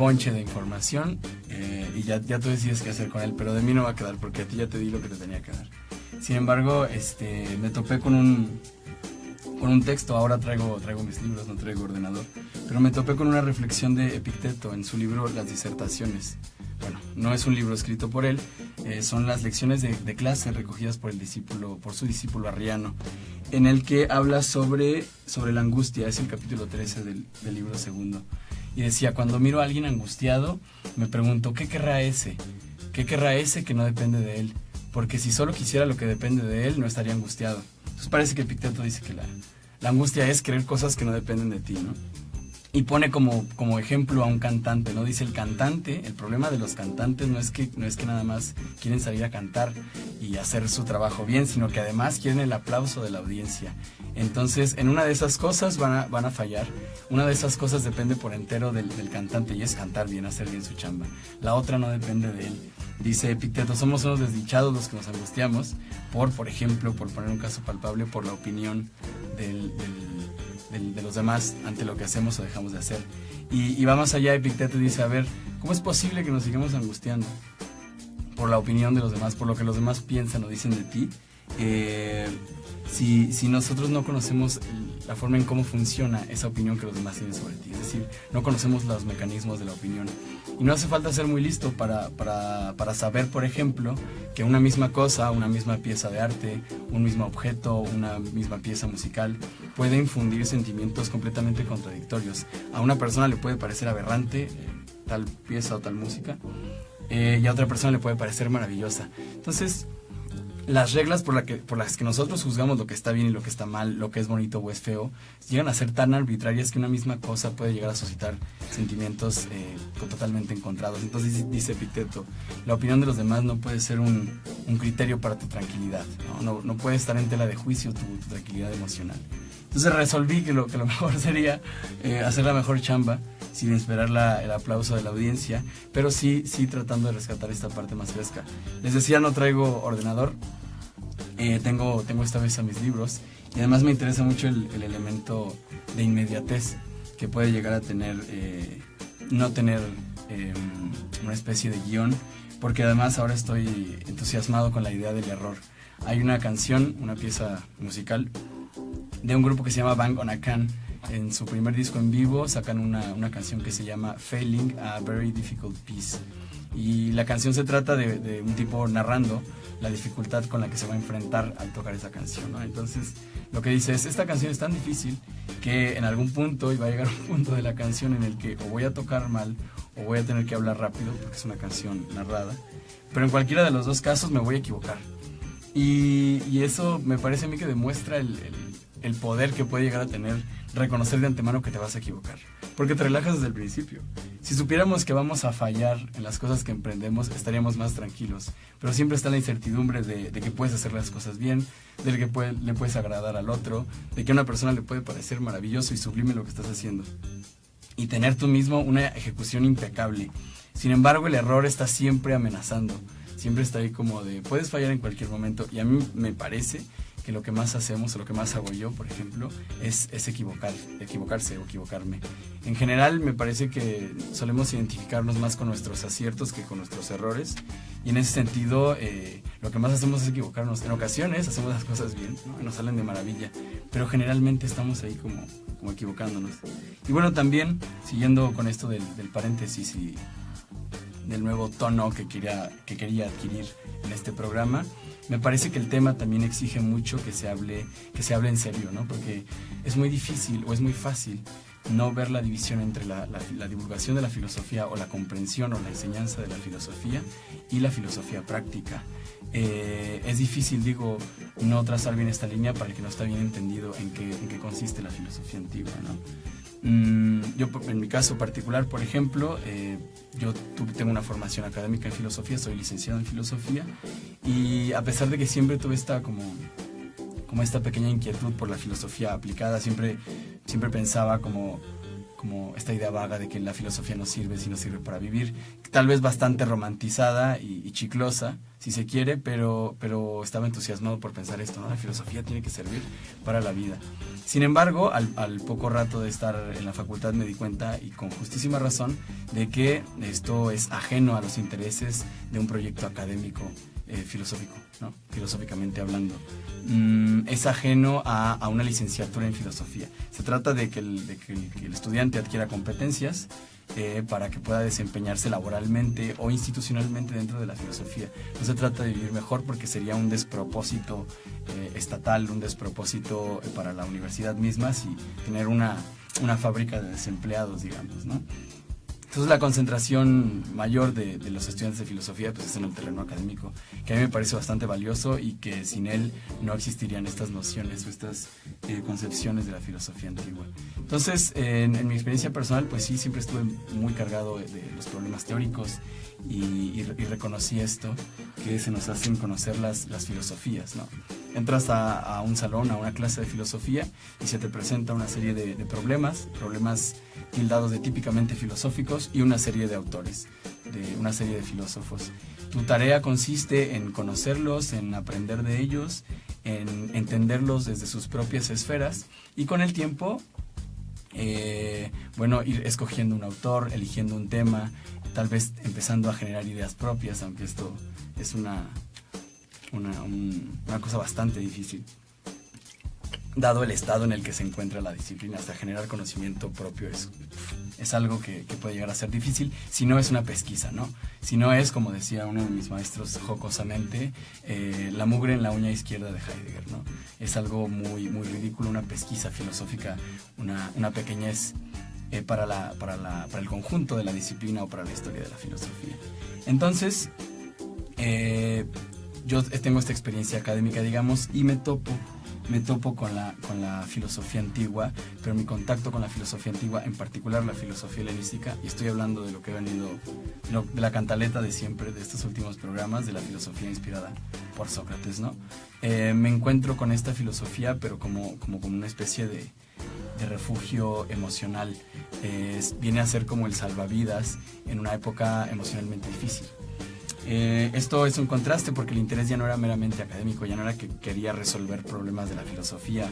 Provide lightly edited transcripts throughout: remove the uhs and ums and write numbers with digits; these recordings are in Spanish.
ponche de información y ya tú decides qué hacer con él, pero de mí no va a quedar porque a ti ya te di lo que te tenía que dar. Sin embargo, me topé con un texto. Ahora traigo mis libros, no traigo ordenador, pero me topé con una reflexión de Epicteto en su libro Las Disertaciones. Bueno, no es un libro escrito por él, son las lecciones de clase recogidas por su discípulo Arriano, en el que habla sobre la angustia. Es el capítulo 13 del libro segundo. Y decía: cuando miro a alguien angustiado, me pregunto, ¿qué querrá ese? ¿Qué querrá ese que no depende de él? Porque si solo quisiera lo que depende de él, no estaría angustiado. Entonces parece que Epicteto dice que la angustia es querer cosas que no dependen de ti, ¿no? Y pone como ejemplo a un cantante, ¿no? Dice: el cantante, el problema de los cantantes no es que nada más quieren salir a cantar y hacer su trabajo bien, sino que además quieren el aplauso de la audiencia. Entonces, en una de esas cosas van a fallar. Una de esas cosas depende por entero del cantante, y es cantar bien, hacer bien su chamba. La otra no depende de él. Dice Epicteto: somos unos desdichados los que nos angustiamos por ejemplo, por poner un caso palpable, por la opinión de los demás ante lo que hacemos o dejamos de hacer. Y va más allá. Epicteto dice: a ver, ¿cómo es posible que nos sigamos angustiando por la opinión de los demás, por lo que los demás piensan o dicen de ti? Si nosotros no conocemos la forma en cómo funciona esa opinión que los demás tienen sobre ti, es decir, no conocemos los mecanismos de la opinión. Y no hace falta ser muy listo para saber, por ejemplo, que una misma cosa, una misma pieza de arte, un mismo objeto, una misma pieza musical puede infundir sentimientos completamente contradictorios. A una persona le puede parecer aberrante tal pieza o tal música, y a otra persona le puede parecer maravillosa. Entonces, las reglas por las que nosotros juzgamos lo que está bien y lo que está mal, lo que es bonito o es feo, llegan a ser tan arbitrarias que una misma cosa puede llegar a suscitar sentimientos totalmente encontrados. Entonces dice Epicteto: la opinión de los demás no puede ser un criterio para tu tranquilidad, no puede estar en tela de juicio tu tranquilidad emocional. Entonces resolví que lo mejor sería hacer la mejor chamba sin esperar el aplauso de la audiencia, pero sí tratando de rescatar esta parte más fresca. Les decía, no traigo ordenador, tengo esta vez a mis libros, y además me interesa mucho el elemento de inmediatez que puede llegar a tener, no tener una especie de guión, porque además ahora estoy entusiasmado con la idea del error. Hay una canción, una pieza musical de un grupo que se llama Bang on a Can. En su primer disco en vivo sacan una canción que se llama Failing a Very Difficult Piece, y la canción se trata de un tipo narrando la dificultad con la que se va a enfrentar al tocar esa canción, ¿no? Entonces lo que dice es: esta canción es tan difícil que en algún punto, y va a llegar un punto de la canción en el que o voy a tocar mal o voy a tener que hablar rápido, porque es una canción narrada, pero en cualquiera de los dos casos me voy a equivocar. Y eso me parece a mí que demuestra el poder que puede llegar a tener reconocer de antemano que te vas a equivocar, porque te relajas desde el principio. Si supiéramos que vamos a fallar en las cosas que emprendemos, estaríamos más tranquilos, pero siempre está la incertidumbre de que puedes hacer las cosas bien, de que le puedes agradar al otro, de que a una persona le puede parecer maravilloso y sublime lo que estás haciendo, y tener tú mismo una ejecución impecable. Sin embargo, el error está siempre amenazando, siempre está ahí como de puedes fallar en cualquier momento, y a mí me parece que lo que más hacemos, o lo que más hago yo, por ejemplo, es equivocarse o equivocarme. En general, me parece que solemos identificarnos más con nuestros aciertos que con nuestros errores, y en ese sentido, lo que más hacemos es equivocarnos. En ocasiones hacemos las cosas bien, ¿no? Y nos salen de maravilla, pero generalmente estamos ahí como equivocándonos. Y bueno, también, siguiendo con esto del paréntesis y del nuevo tono que quería adquirir en este programa, me parece que el tema también exige mucho que se hable en serio, ¿no? Porque es muy difícil o es muy fácil no ver la división entre la divulgación de la filosofía, o la comprensión o la enseñanza de la filosofía, y la filosofía práctica. Es difícil, no trazar bien esta línea para el que no está bien entendido en qué consiste la filosofía antigua, ¿no? Yo, en mi caso particular, por ejemplo, yo tengo una formación académica en filosofía, soy licenciado en filosofía, y a pesar de que siempre tuve esta como esta pequeña inquietud por la filosofía aplicada, siempre pensaba como como esta idea vaga de que la filosofía no sirve si no sirve para vivir, tal vez bastante romantizada y chiclosa, si se quiere, pero estaba entusiasmado por pensar esto, ¿no? La filosofía tiene que servir para la vida. Sin embargo, al poco rato de estar en la facultad me di cuenta, y con justísima razón, de que esto es ajeno a los intereses de un proyecto académico filosófico, ¿no? Filosóficamente hablando. Es ajeno a una licenciatura en filosofía. Se trata de que el estudiante adquiera competencias para que pueda desempeñarse laboralmente o institucionalmente dentro de la filosofía. No se trata de vivir mejor, porque sería un despropósito estatal, un despropósito para la universidad misma, si tener una fábrica de desempleados, digamos, ¿no? Entonces la concentración mayor de los estudiantes de filosofía pues es en el terreno académico, que a mí me parece bastante valioso, y que sin él no existirían estas nociones o estas concepciones de la filosofía antigua. Entonces, en mi experiencia personal, pues sí, siempre estuve muy cargado de los problemas teóricos, y reconocí esto, que se nos hacen conocer las filosofías, ¿no? Entras a un salón, a una clase de filosofía, y se te presenta una serie de problemas tildados de típicamente filosóficos, y una serie de autores, de una serie de filósofos. Tu tarea consiste en conocerlos, en aprender de ellos, en entenderlos desde sus propias esferas, y con el tiempo, ir escogiendo un autor, eligiendo un tema, tal vez empezando a generar ideas propias, aunque esto es una cosa bastante difícil, dado el estado en el que se encuentra la disciplina. Hasta generar conocimiento propio es algo que puede llegar a ser difícil, si no es una pesquisa, ¿no? Si no es, como decía uno de mis maestros jocosamente, la mugre en la uña izquierda de Heidegger, ¿no? Es algo muy, muy ridículo, una pesquisa filosófica, una pequeñez para el conjunto de la disciplina o para la historia de la filosofía. Entonces, yo tengo esta experiencia académica, digamos, y me topo con la filosofía antigua, pero mi contacto con la filosofía antigua, en particular la filosofía helenística, y estoy hablando de lo que he venido, de la cantaleta de siempre, de estos últimos programas, de la filosofía inspirada por Sócrates, ¿no? Me encuentro con esta filosofía, pero como una especie de refugio emocional. Viene a ser como el salvavidas en una época emocionalmente difícil. Esto es un contraste, porque el interés ya no era meramente académico, ya no era que quería resolver problemas de la filosofía,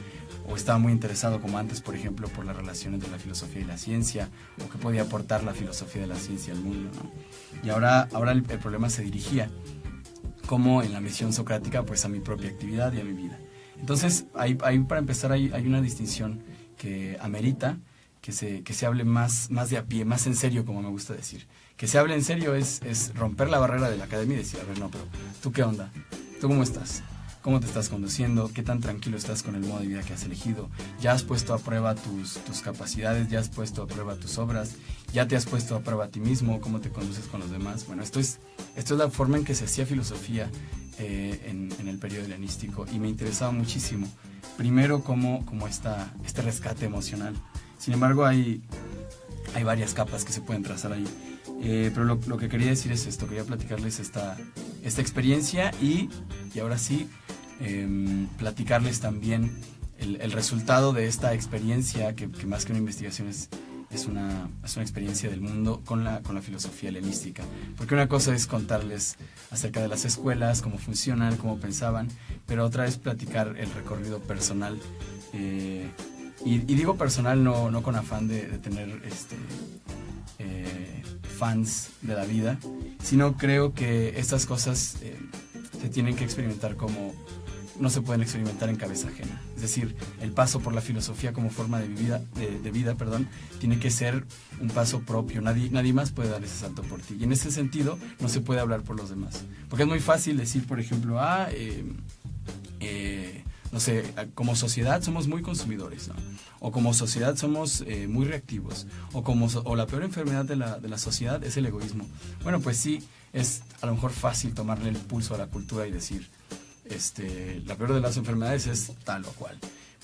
o estaba muy interesado como antes, por ejemplo, por las relaciones de la filosofía y la ciencia, o qué podía aportar la filosofía de la ciencia al mundo, ¿no? Y ahora el problema se dirigía, como en la misión socrática, pues a mi propia actividad y a mi vida. Entonces, ahí para empezar, hay una distinción que amerita que se hable más de a pie, más en serio, como me gusta decir. Que se hable en serio es romper la barrera de la academia y decir, a ver, no, pero ¿tú qué onda? ¿Tú cómo estás? ¿Cómo te estás conduciendo? ¿Qué tan tranquilo estás con el modo de vida que has elegido? ¿Ya has puesto a prueba tus capacidades? ¿Ya has puesto a prueba tus obras? ¿Ya te has puesto a prueba a ti mismo? ¿Cómo te conduces con los demás? Bueno, esto es la forma en que se hacía filosofía en el periodo helenístico, y me interesaba muchísimo. Primero, como este rescate emocional. Sin embargo, hay varias capas que se pueden trazar ahí. Pero lo que quería decir es esto, quería platicarles esta experiencia, y ahora sí, platicarles también el resultado de esta experiencia, que más que una investigación es una experiencia del mundo con la filosofía helenística. Porque una cosa es contarles acerca de las escuelas, cómo funcionan, cómo pensaban, pero otra es platicar el recorrido personal. Y digo personal no con afán de tener fans de la vida, sino creo que estas cosas se tienen que experimentar como no se pueden experimentar en cabeza ajena. Es decir, el paso por la filosofía como forma de vida, tiene que ser un paso propio. Nadie más puede dar ese salto por ti. Y en ese sentido, no se puede hablar por los demás. Porque es muy fácil decir, por ejemplo, no sé, como sociedad somos muy consumidores, ¿no? O como sociedad somos muy reactivos, o la peor enfermedad de la sociedad es el egoísmo. Bueno, pues sí, es a lo mejor fácil tomarle el pulso a la cultura y decir, la peor de las enfermedades es tal o cual.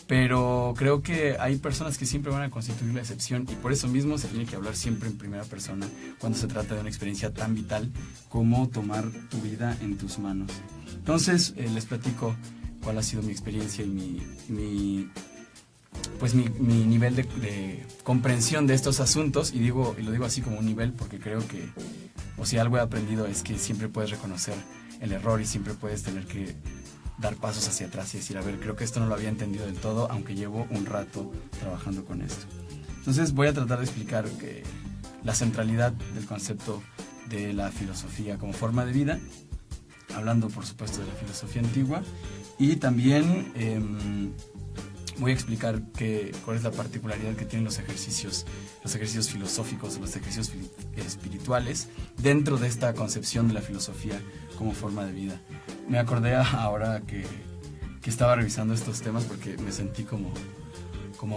Pero creo que hay personas que siempre van a constituir la excepción, y por eso mismo se tiene que hablar siempre en primera persona cuando se trata de una experiencia tan vital como tomar tu vida en tus manos. Entonces, les platico cuál ha sido mi experiencia y pues mi nivel de comprensión de estos asuntos, y lo digo así como un nivel porque creo que, o si algo he aprendido es que siempre puedes reconocer el error y siempre puedes tener que dar pasos hacia atrás y decir, a ver, creo que esto no lo había entendido del todo, aunque llevo un rato trabajando con esto. Entonces voy a tratar de explicar que la centralidad del concepto de la filosofía como forma de vida, hablando por supuesto de la filosofía antigua, y también voy a explicar cuál es la particularidad que tienen los ejercicios filosóficos, los ejercicios espirituales dentro de esta concepción de la filosofía como forma de vida. Me acordé ahora que estaba revisando estos temas porque me sentí como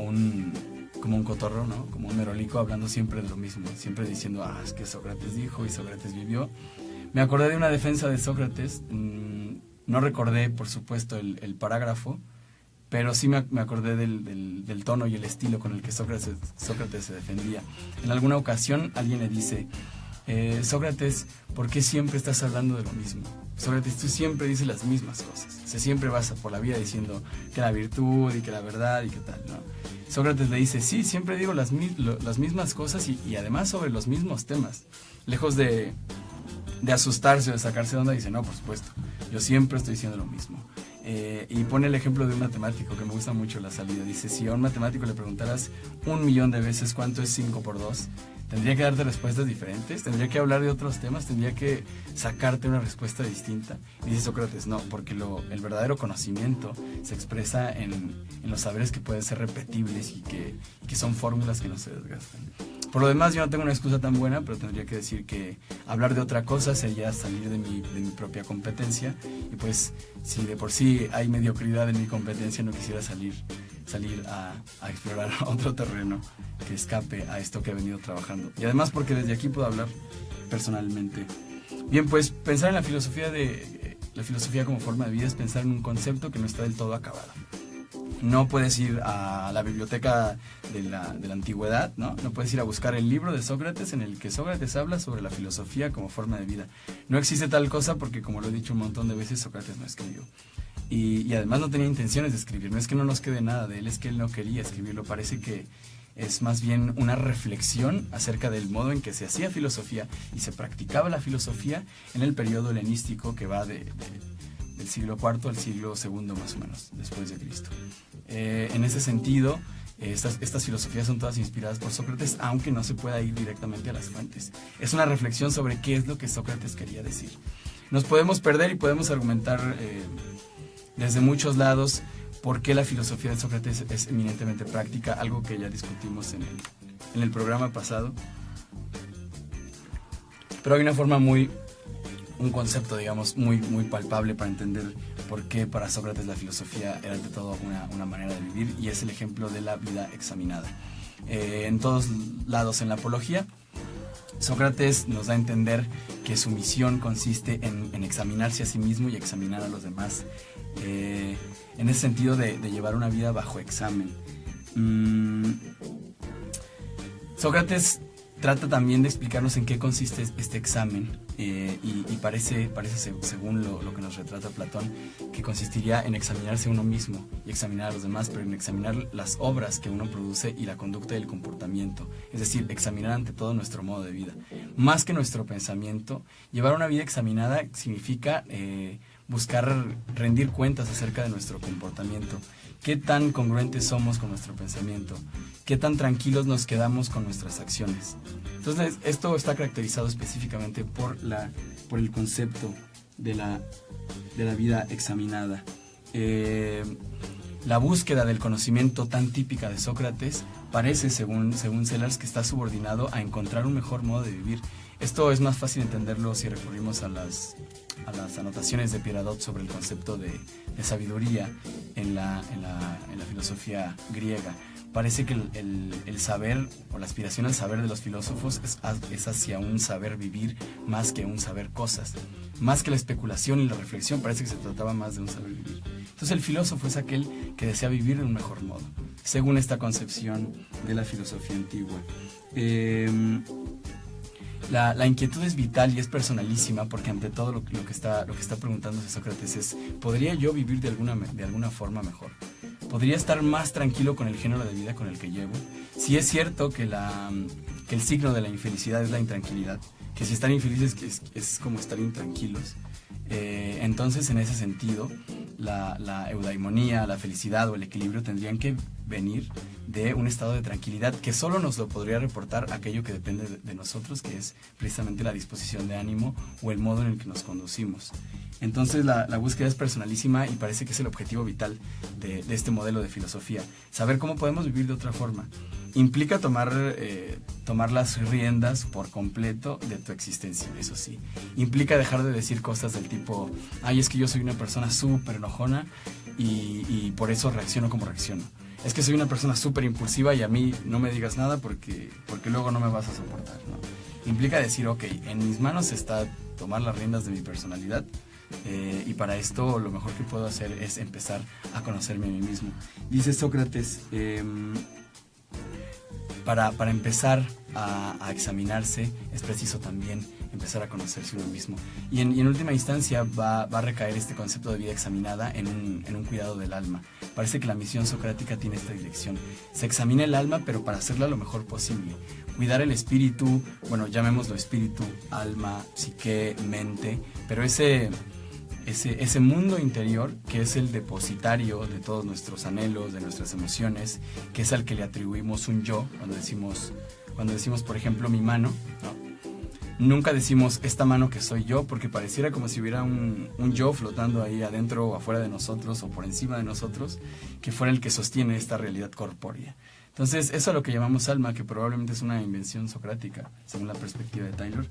un cotorro, ¿no? Como un merolico hablando siempre de lo mismo, siempre diciendo, es que Sócrates dijo y Sócrates vivió. Me acordé de una defensa de Sócrates, no recordé, por supuesto, el parágrafo, pero sí me acordé del tono y el estilo con el que Sócrates se defendía. En alguna ocasión alguien le dice, Sócrates, ¿por qué siempre estás hablando de lo mismo? Sócrates, tú siempre dices las mismas cosas. Siempre vas por la vida diciendo que la virtud y que la verdad y que tal, ¿no? Sócrates le dice, sí, siempre digo las mismas cosas y además sobre los mismos temas. Lejos de asustarse o de sacarse de onda, dice, no, por supuesto, yo siempre estoy diciendo lo mismo. Y pone el ejemplo de un matemático que me gusta mucho la salida. Dice, si a un matemático le preguntaras 1.000.000 de veces cuánto es 5 por 2, tendría que darte respuestas diferentes, tendría que hablar de otros temas, tendría que sacarte una respuesta distinta. Y dice Sócrates, no, porque el verdadero conocimiento se expresa en los saberes que pueden ser repetibles y que son fórmulas que no se desgastan. Por lo demás, yo no tengo una excusa tan buena, pero tendría que decir que hablar de otra cosa sería salir de mi propia competencia. Y pues, si de por sí hay mediocridad en mi competencia, no quisiera salir a explorar otro terreno que escape a esto que he venido trabajando. Y además porque desde aquí puedo hablar personalmente. Bien, pues pensar en la filosofía como forma de vida es pensar en un concepto que no está del todo acabado. No puedes ir a la biblioteca de la antigüedad, ¿no? No puedes ir a buscar el libro de Sócrates en el que Sócrates habla sobre la filosofía como forma de vida. No existe tal cosa porque, como lo he dicho un montón de veces, Sócrates no escribió. Y además no tenía intenciones de escribir. No es que no nos quede nada de él, es que él no quería escribirlo. Parece que es más bien una reflexión acerca del modo en que se hacía filosofía y se practicaba la filosofía en el periodo helenístico que va del siglo IV al siglo II más o menos, después de Cristo. En ese sentido, estas filosofías son todas inspiradas por Sócrates, aunque no se pueda ir directamente a las fuentes. Es una reflexión sobre qué es lo que Sócrates quería decir. Nos podemos perder y podemos argumentar desde muchos lados por qué la filosofía de Sócrates es eminentemente práctica, algo que ya discutimos en el programa pasado. Pero hay una forma un concepto, digamos, muy palpable para entender por qué para Sócrates la filosofía era ante todo una manera de vivir, y es el ejemplo de la vida examinada. En todos lados en la apología, Sócrates nos da a entender que su misión consiste en examinarse a sí mismo y examinar a los demás, en ese sentido de llevar una vida bajo examen. Sócrates trata también de explicarnos en qué consiste este examen, y parece según lo que nos retrata Platón, que consistiría en examinarse a uno mismo y examinar a los demás, pero en examinar las obras que uno produce y la conducta y el comportamiento, es decir, examinar ante todo nuestro modo de vida. Más que nuestro pensamiento, llevar una vida examinada significa buscar rendir cuentas acerca de nuestro comportamiento. ¿Qué tan congruentes somos con nuestro pensamiento? ¿Qué tan tranquilos nos quedamos con nuestras acciones? Entonces, esto está caracterizado específicamente por el concepto de la vida examinada. La búsqueda del conocimiento tan típica de Sócrates parece, según Sellars, que está subordinado a encontrar un mejor modo de vivir. Esto es más fácil entenderlo si recurrimos a las anotaciones de Piradot sobre el concepto de sabiduría en la filosofía griega. Parece que el saber o la aspiración al saber de los filósofos es hacia un saber vivir más que un saber cosas. Más que la especulación y la reflexión, parece que se trataba más de un saber vivir. Entonces el filósofo es aquel que desea vivir de un mejor modo, según esta concepción de la filosofía antigua. La inquietud es vital y es personalísima, porque ante todo lo que está preguntándose Sócrates es: ¿podría yo vivir de alguna forma mejor? podría estar más tranquilo con el género de vida con el que llevo. Sí es cierto que el signo de la infelicidad es la intranquilidad, que si están infelices es como estar intranquilos. Entonces, en ese sentido, la eudaimonía, la felicidad o el equilibrio tendrían que venir de un estado de tranquilidad que solo nos lo podría reportar aquello que depende de nosotros, que es precisamente la disposición de ánimo o el modo en el que nos conducimos. Entonces la búsqueda es personalísima y parece que es el objetivo vital de este modelo de filosofía. Saber cómo podemos vivir de otra forma. Implica tomar las riendas por completo de tu existencia, eso sí. Implica dejar de decir cosas del tipo, ay, es que yo soy una persona súper enojona y por eso reacciono como reacciono. Es que soy una persona súper impulsiva y a mí no me digas nada porque luego no me vas a soportar, ¿no? Implica decir, ok, en mis manos está tomar las riendas de mi personalidad, y para esto lo mejor que puedo hacer es empezar a conocerme a mí mismo. Dice Sócrates, para empezar a examinarse es preciso también empezar a conocerse uno mismo. Y en última instancia va a recaer este concepto de vida examinada en un cuidado del alma. Parece que la misión socrática tiene esta dirección. Se examina el alma, pero para hacerla lo mejor posible. Cuidar el espíritu, bueno, llamémoslo espíritu, alma, psique, mente, pero ese mundo interior que es el depositario de todos nuestros anhelos, de nuestras emociones, que es al que le atribuimos un yo, cuando decimos por ejemplo mi mano, ¿no? Nunca decimos esta mano que soy yo, porque pareciera como si hubiera un yo flotando ahí adentro o afuera de nosotros o por encima de nosotros, que fuera el que sostiene esta realidad corpórea. Entonces, eso a lo que llamamos alma, que probablemente es una invención socrática, según la perspectiva de Taylor,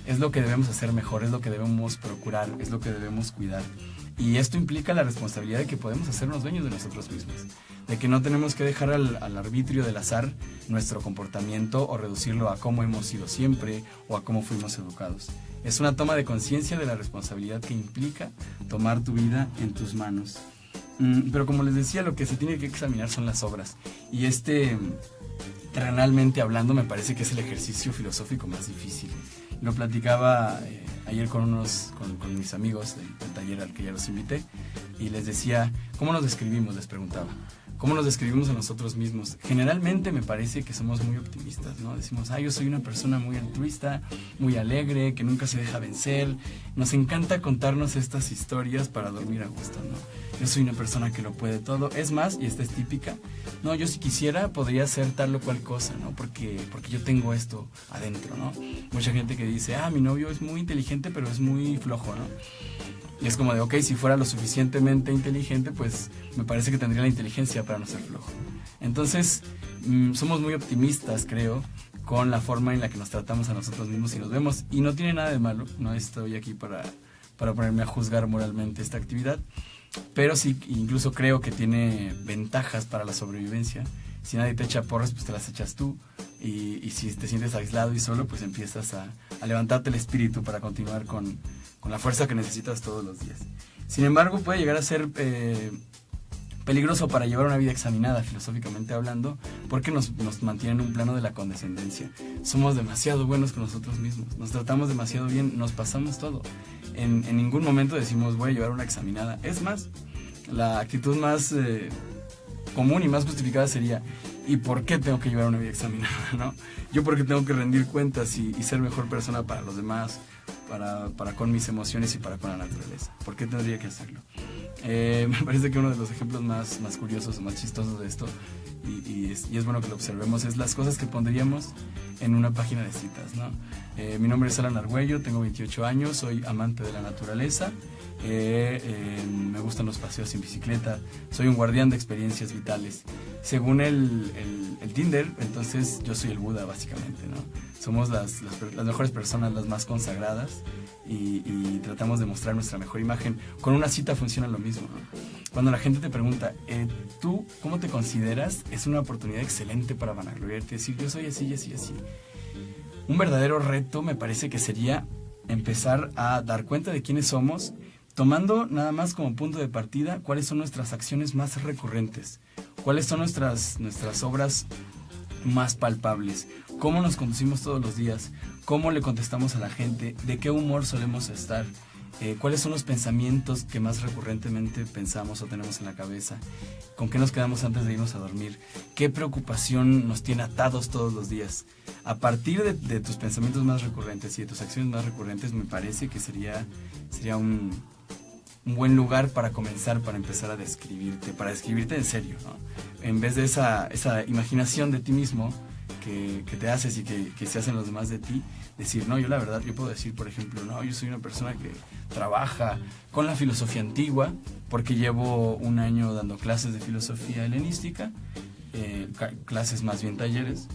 es lo que debemos hacer mejor, es lo que debemos procurar, es lo que debemos cuidar. Y esto implica la responsabilidad de que podemos hacernos dueños de nosotros mismos, de que no tenemos que dejar al arbitrio del azar nuestro comportamiento o reducirlo a cómo hemos sido siempre o a cómo fuimos educados. Es una toma de conciencia de la responsabilidad que implica tomar tu vida en tus manos. Pero como les decía, lo que se tiene que examinar son las obras. Y terrenalmente hablando, me parece que es el ejercicio filosófico más difícil. Lo platicaba ayer con mis amigos del taller al que ya los invité, y les decía, ¿cómo nos describimos? Les preguntaba. ¿Cómo nos describimos a nosotros mismos? Generalmente me parece que somos muy optimistas, ¿no? Decimos, yo soy una persona muy altruista, muy alegre, que nunca se deja vencer. Nos encanta contarnos estas historias para dormir a gusto, ¿no? Yo soy una persona que lo puede todo. Es más, y esta es típica, no, yo si quisiera podría hacer tal o cual cosa, ¿no? Porque yo tengo esto adentro, ¿no? Mucha gente que dice, mi novio es muy inteligente, pero es muy flojo, ¿no? Y es como de, ok, si fuera lo suficientemente inteligente, pues me parece que tendría la inteligencia para no ser flojo. Entonces, somos muy optimistas, creo, con la forma en la que nos tratamos a nosotros mismos y nos vemos. Y no tiene nada de malo, no estoy aquí para ponerme a juzgar moralmente esta actividad, pero sí, incluso creo que tiene ventajas para la sobrevivencia. Si nadie te echa porras, pues te las echas tú. Y si te sientes aislado y solo, pues empiezas a levantarte el espíritu para continuar con la fuerza que necesitas todos los días. Sin embargo, puede llegar a ser peligroso para llevar una vida examinada, filosóficamente hablando, porque nos mantiene en un plano de la condescendencia. Somos demasiado buenos con nosotros mismos, nos tratamos demasiado bien, nos pasamos todo. En ningún momento decimos, voy a llevar una examinada. Es más, la actitud más común y más justificada sería, ¿y por qué tengo que llevar una vida examinada, no? Yo porque tengo que rendir cuentas y ser mejor persona para los demás, para con mis emociones y para con la naturaleza. ¿Por qué tendría que hacerlo? Me parece que uno de los ejemplos más curiosos o más chistosos de esto, y es bueno que lo observemos, es las cosas que pondríamos en una página de citas, ¿no? Mi nombre es Alan Argüello, tengo 28 años, soy amante de la naturaleza, me gustan los paseos en bicicleta, soy un guardián de experiencias vitales. Según el Tinder, entonces yo soy el Buda, básicamente, ¿no? Somos las mejores personas, las más consagradas, y tratamos de mostrar nuestra mejor imagen. Con una cita funciona lo mismo, ¿no? Cuando la gente te pregunta, ¿tú cómo te consideras? Es una oportunidad excelente para vanagloriarte, decir, yo soy así, así, así. Un verdadero reto me parece que sería empezar a dar cuenta de quiénes somos, tomando nada más como punto de partida cuáles son nuestras acciones más recurrentes, cuáles son nuestras obras más palpables, cómo nos conducimos todos los días, cómo le contestamos a la gente, de qué humor solemos estar. cuáles son los pensamientos que más recurrentemente pensamos o tenemos en la cabeza, con qué nos quedamos antes de irnos a dormir, qué preocupación nos tiene atados todos los días. A partir de tus pensamientos más recurrentes y de tus acciones más recurrentes, me parece que sería un buen lugar para comenzar, para empezar a describirte en serio, ¿no? En vez de esa imaginación de ti mismo que te haces y que se hacen los demás de ti, decir, no, yo la verdad, yo puedo decir, por ejemplo, no, yo soy una persona que trabaja con la filosofía antigua, porque llevo un año dando clases de filosofía helenística, clases más bien talleres,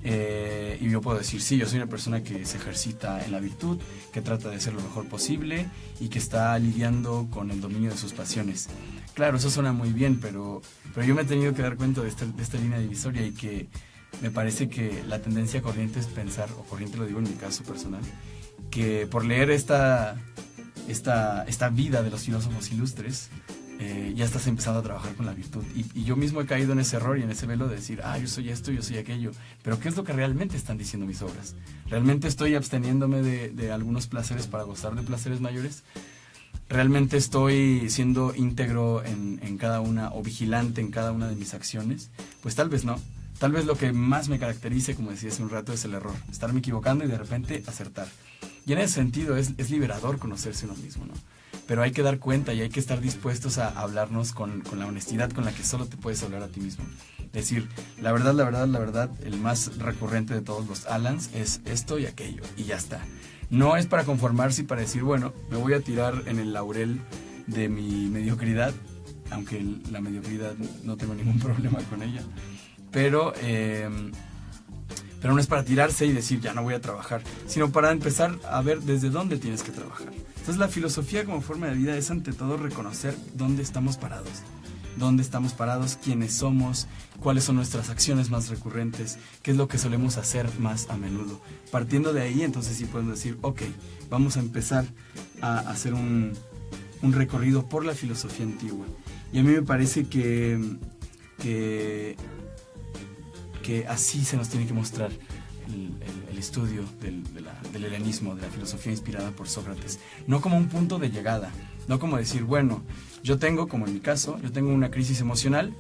y yo puedo decir, sí, yo soy una persona que se ejercita en la virtud, que trata de ser lo mejor posible y que está lidiando con el dominio de sus pasiones. Claro, eso suena muy bien, pero yo me he tenido que dar cuenta de esta línea divisoria, y que me parece que la tendencia corriente es pensar, o corriente lo digo en mi caso personal, que por leer esta vida de los filósofos ilustres, ya estás empezando a trabajar con la virtud. Y yo mismo he caído en ese error y en ese velo de decir, yo soy esto, yo soy aquello. Pero ¿qué es lo que realmente están diciendo mis obras? ¿Realmente estoy absteniéndome de algunos placeres para gozar de placeres mayores? ¿Realmente estoy siendo íntegro en cada una, o vigilante en cada una de mis acciones? Pues tal vez no. Tal vez lo que más me caracterice, como decía hace un rato, es el error. Estarme equivocando y de repente acertar. Y en ese sentido es liberador conocerse uno mismo, ¿no? Pero hay que dar cuenta y hay que estar dispuestos a hablarnos con la honestidad con la que solo te puedes hablar a ti mismo. Decir, la verdad, el más recurrente de todos los Allans es esto y aquello, y ya está. No es para conformarse y para decir, bueno, me voy a tirar en el laurel de mi mediocridad, aunque la mediocridad no tengo ningún problema con ella. Pero no es para tirarse y decir, ya no voy a trabajar, sino para empezar a ver desde dónde tienes que trabajar. Entonces la filosofía como forma de vida es ante todo reconocer dónde estamos parados, quiénes somos, cuáles son nuestras acciones más recurrentes, qué es lo que solemos hacer más a menudo. Partiendo de ahí, entonces sí podemos decir, ok, vamos a empezar a hacer un recorrido por la filosofía antigua. Y a mí me parece que así se nos tiene que mostrar el estudio del helenismo, de la filosofía inspirada por Sócrates. No como un punto de llegada, no como decir, bueno, yo tengo, como en mi caso, yo tengo una crisis emocional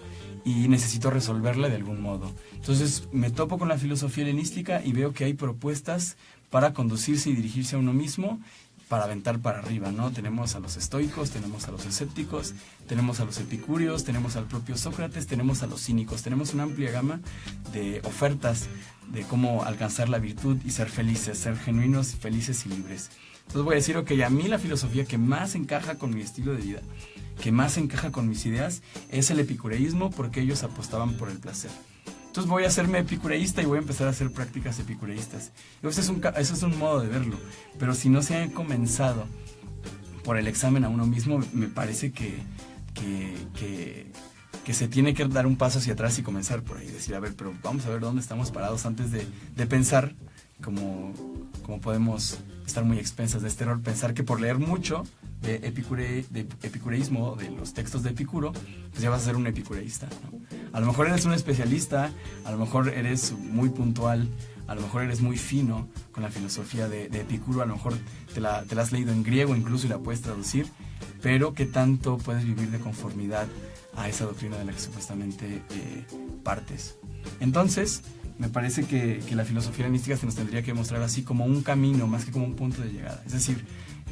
y necesito resolverla de algún modo. Entonces me topo con la filosofía helenística y veo que hay propuestas para conducirse y dirigirse a uno mismo, para aventar para arriba, ¿no? Tenemos a los estoicos, tenemos a los escépticos, tenemos a los epicúreos, tenemos al propio Sócrates, tenemos a los cínicos, tenemos una amplia gama de ofertas de cómo alcanzar la virtud y ser felices, ser genuinos, felices y libres. Entonces voy a decir, ok, a mí la filosofía que más encaja con mi estilo de vida, que más encaja con mis ideas, es el epicureísmo, porque ellos apostaban por el placer. Entonces voy a hacerme epicureísta y voy a empezar a hacer prácticas epicureístas. Eso es un modo de verlo, pero si no se ha comenzado por el examen a uno mismo, me parece que se tiene que dar un paso hacia atrás y comenzar por ahí. Decir, a ver, pero vamos a ver dónde estamos parados antes de pensar, como podemos estar muy expensas de este error, pensar que por leer mucho de epicureísmo, de los textos de Epicuro, pues ya vas a ser un epicureísta, ¿no? A lo mejor eres un especialista, a lo mejor eres muy puntual, a lo mejor eres muy fino con la filosofía de Epicuro, a lo mejor te la has leído en griego incluso y la puedes traducir, pero ¿qué tanto puedes vivir de conformidad a esa doctrina de la que supuestamente partes? Entonces, me parece que la filosofía helenística se nos tendría que mostrar así como un camino, más que como un punto de llegada. Es decir,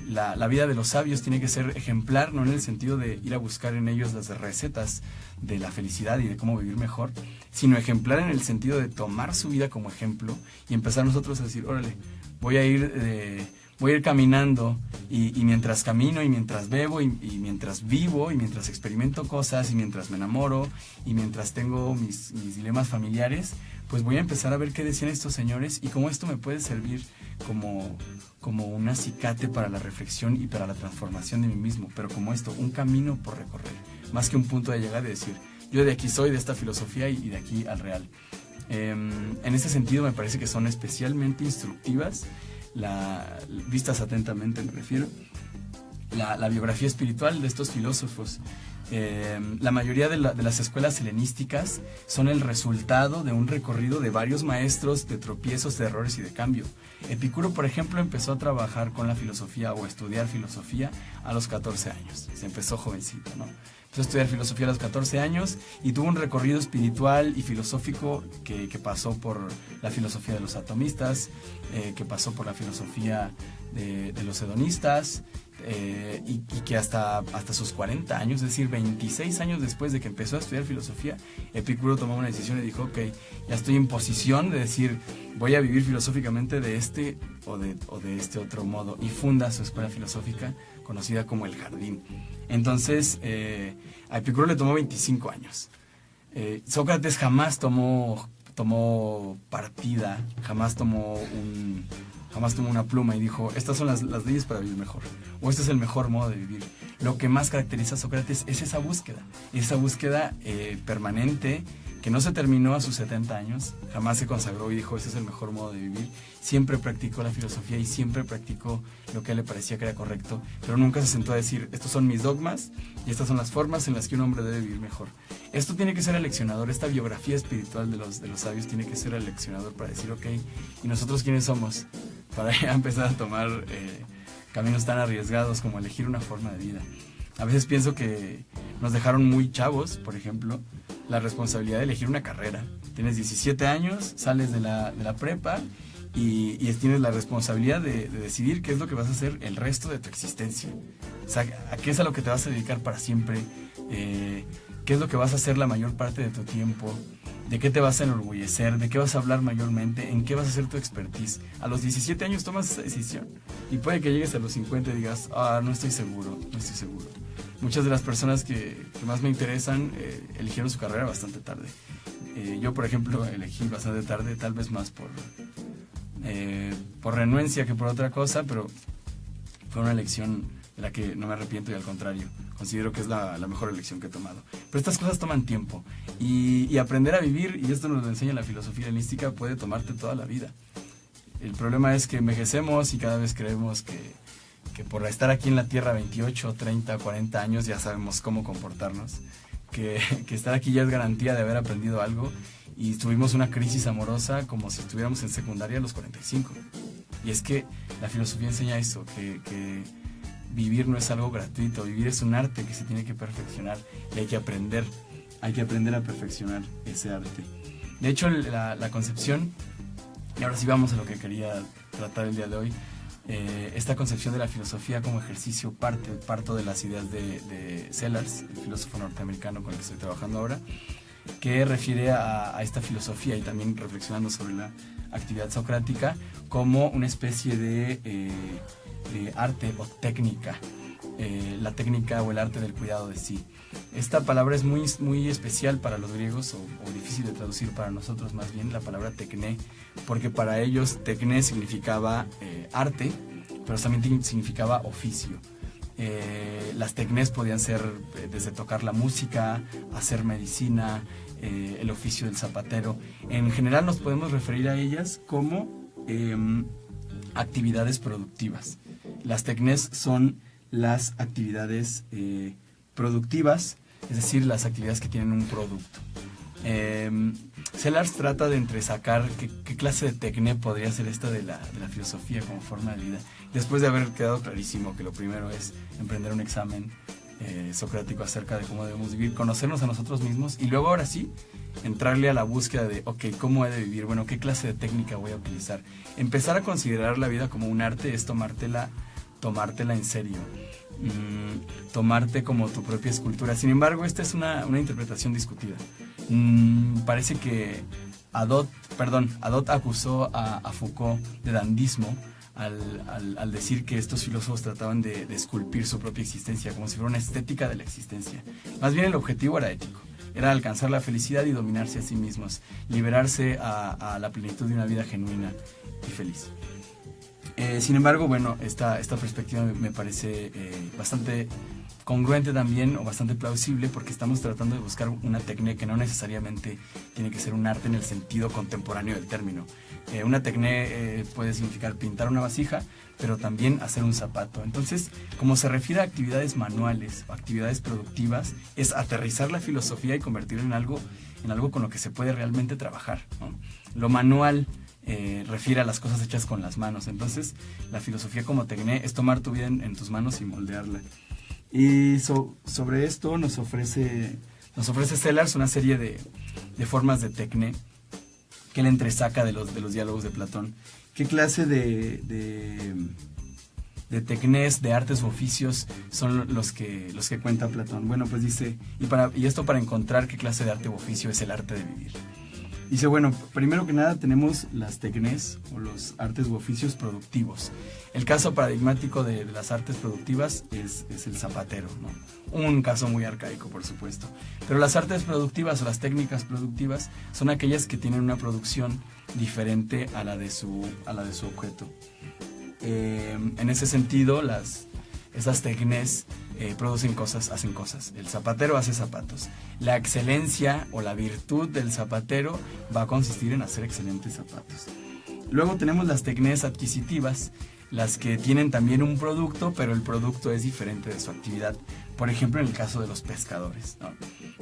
la vida de los sabios tiene que ser ejemplar, no en el sentido de ir a buscar en ellos las recetas de la felicidad y de cómo vivir mejor, sino ejemplar en el sentido de tomar su vida como ejemplo y empezar nosotros a decir, órale, voy a ir caminando y mientras camino y mientras bebo y mientras vivo y mientras experimento cosas y mientras me enamoro y mientras tengo mis dilemas familiares, pues voy a empezar a ver qué decían estos señores y cómo esto me puede servir como un acicate para la reflexión y para la transformación de mí mismo, pero como esto, un camino por recorrer, más que un punto de llegada de decir, yo de aquí soy, de esta filosofía y de aquí al real. En ese sentido me parece que son especialmente instructivas, vistas atentamente me refiero, la biografía espiritual de estos filósofos. La mayoría de las escuelas helenísticas son el resultado de un recorrido de varios maestros, de tropiezos, de errores y de cambio. Epicuro, por ejemplo, empezó a trabajar con la filosofía o a estudiar filosofía a los 14 años. Se empezó jovencito, ¿no? Empezó a estudiar filosofía a los 14 años y tuvo un recorrido espiritual y filosófico que pasó por la filosofía de los atomistas, que pasó por la filosofía de los hedonistas, y que hasta sus 40 años, es decir, 26 años después de que empezó a estudiar filosofía, Epicuro tomó una decisión y dijo, ok, ya estoy en posición de decir, voy a vivir filosóficamente de este o de este otro modo, y funda su escuela filosófica conocida como El Jardín. Entonces, a Epicuro le tomó 25 años. Sócrates jamás tomó partida, jamás tomó una pluma y dijo, estas son las leyes para vivir mejor, o este es el mejor modo de vivir. Lo que más caracteriza a Sócrates es esa búsqueda permanente, que no se terminó a sus 70 años, jamás se consagró y dijo, este es el mejor modo de vivir. Siempre practicó la filosofía y siempre practicó lo que a él le parecía que era correcto, pero nunca se sentó a decir, estos son mis dogmas y estas son las formas en las que un hombre debe vivir mejor. Esto tiene que ser aleccionador, esta biografía espiritual de los sabios tiene que ser aleccionador para decir, ok, ¿y nosotros quiénes somos? Para ya empezar a tomar caminos tan arriesgados como elegir una forma de vida. A veces pienso que nos dejaron muy chavos, por ejemplo, la responsabilidad de elegir una carrera. Tienes 17 años, sales de la prepa y tienes la responsabilidad de decidir qué es lo que vas a hacer el resto de tu existencia. O sea, a qué es a lo que te vas a dedicar para siempre, qué es lo que vas a hacer la mayor parte de tu tiempo, de qué te vas a enorgullecer, de qué vas a hablar mayormente, en qué vas a hacer tu expertise. A los 17 años tomas esa decisión y puede que llegues a los 50 y digas, no estoy seguro. Muchas de las personas que más me interesan eligieron su carrera bastante tarde. Yo, por ejemplo, elegí bastante tarde, tal vez más por renuencia que por otra cosa, pero fue una elección de la que no me arrepiento y al contrario, considero que es la mejor elección que he tomado. Pero estas cosas toman tiempo y aprender a vivir, y esto nos lo enseña la filosofía helenística, puede tomarte toda la vida. El problema es que envejecemos y cada vez creemos que por estar aquí en la Tierra 28, 30, 40 años ya sabemos cómo comportarnos, que estar aquí ya es garantía de haber aprendido algo, y tuvimos una crisis amorosa como si estuviéramos en secundaria a los 45. Y es que la filosofía enseña eso, que vivir no es algo gratuito, vivir es un arte que se tiene que perfeccionar y hay que aprender a perfeccionar ese arte. De hecho, la concepción, y ahora sí vamos a lo que quería tratar el día de hoy, esta concepción de la filosofía como ejercicio parto de las ideas de Sellars, el filósofo norteamericano con el que estoy trabajando ahora, que refiere a esta filosofía y también reflexionando sobre la actividad socrática como una especie de arte o técnica, la técnica o el arte del cuidado de sí. Esta palabra es muy, muy especial para los griegos o difícil de traducir para nosotros, más bien la palabra tekné, porque para ellos tekné significaba arte, pero también significaba oficio. Las teknés podían ser desde tocar la música, hacer medicina, el oficio del zapatero. En general nos podemos referir a ellas como actividades productivas. Las teknés son las actividades productivas, es decir, las actividades que tienen un producto. Sellars trata de entresacar qué clase de tekné podría ser esta de la filosofía como forma de vida, después de haber quedado clarísimo que lo primero es emprender un examen socrático acerca de cómo debemos vivir, conocernos a nosotros mismos y luego ahora sí entrarle a la búsqueda de, ok, ¿cómo he de vivir? Bueno, ¿qué clase de técnica voy a utilizar? Empezar a considerar la vida como un arte es tomártela en serio, tomarte como tu propia escultura. Sin embargo, esta es una interpretación discutida. Parece que Adot acusó a Foucault de dandismo al decir que estos filósofos trataban de esculpir su propia existencia como si fuera una estética de la existencia. Más bien el objetivo era ético, era alcanzar la felicidad y dominarse a sí mismos, liberarse a la plenitud de una vida genuina y feliz. Sin embargo, bueno, esta perspectiva me parece bastante congruente también, o bastante plausible, porque estamos tratando de buscar una técnica que no necesariamente tiene que ser un arte en el sentido contemporáneo del término. Una técnica puede significar pintar una vasija, pero también hacer un zapato. Entonces, como se refiere a actividades manuales o actividades productivas, es aterrizar la filosofía y convertirlo en algo con lo que se puede realmente trabajar, ¿no? Lo manual refiere a las cosas hechas con las manos. Entonces, la filosofía como tecné es tomar tu vida en tus manos y moldearla. Y sobre esto nos ofrece Sellars una serie de formas de tecné que él entresaca de los diálogos de Platón. ¿Qué clase de tecnés, de artes u oficios son los que cuenta Platón? Bueno, pues dice, y esto para encontrar qué clase de arte u oficio es el arte de vivir. Dice, bueno, primero que nada tenemos las tecnés o los artes u oficios productivos. El caso paradigmático de las artes productivas es el zapatero, ¿no? Un caso muy arcaico, por supuesto. Pero las artes productivas o las técnicas productivas son aquellas que tienen una producción diferente a la de su objeto. En ese sentido, esas tecnés producen cosas, hacen cosas. El zapatero hace zapatos. La excelencia o la virtud del zapatero va a consistir en hacer excelentes zapatos. Luego tenemos las tecnés adquisitivas, las que tienen también un producto, pero el producto es diferente de su actividad. Por ejemplo, en el caso de los pescadores, ¿no?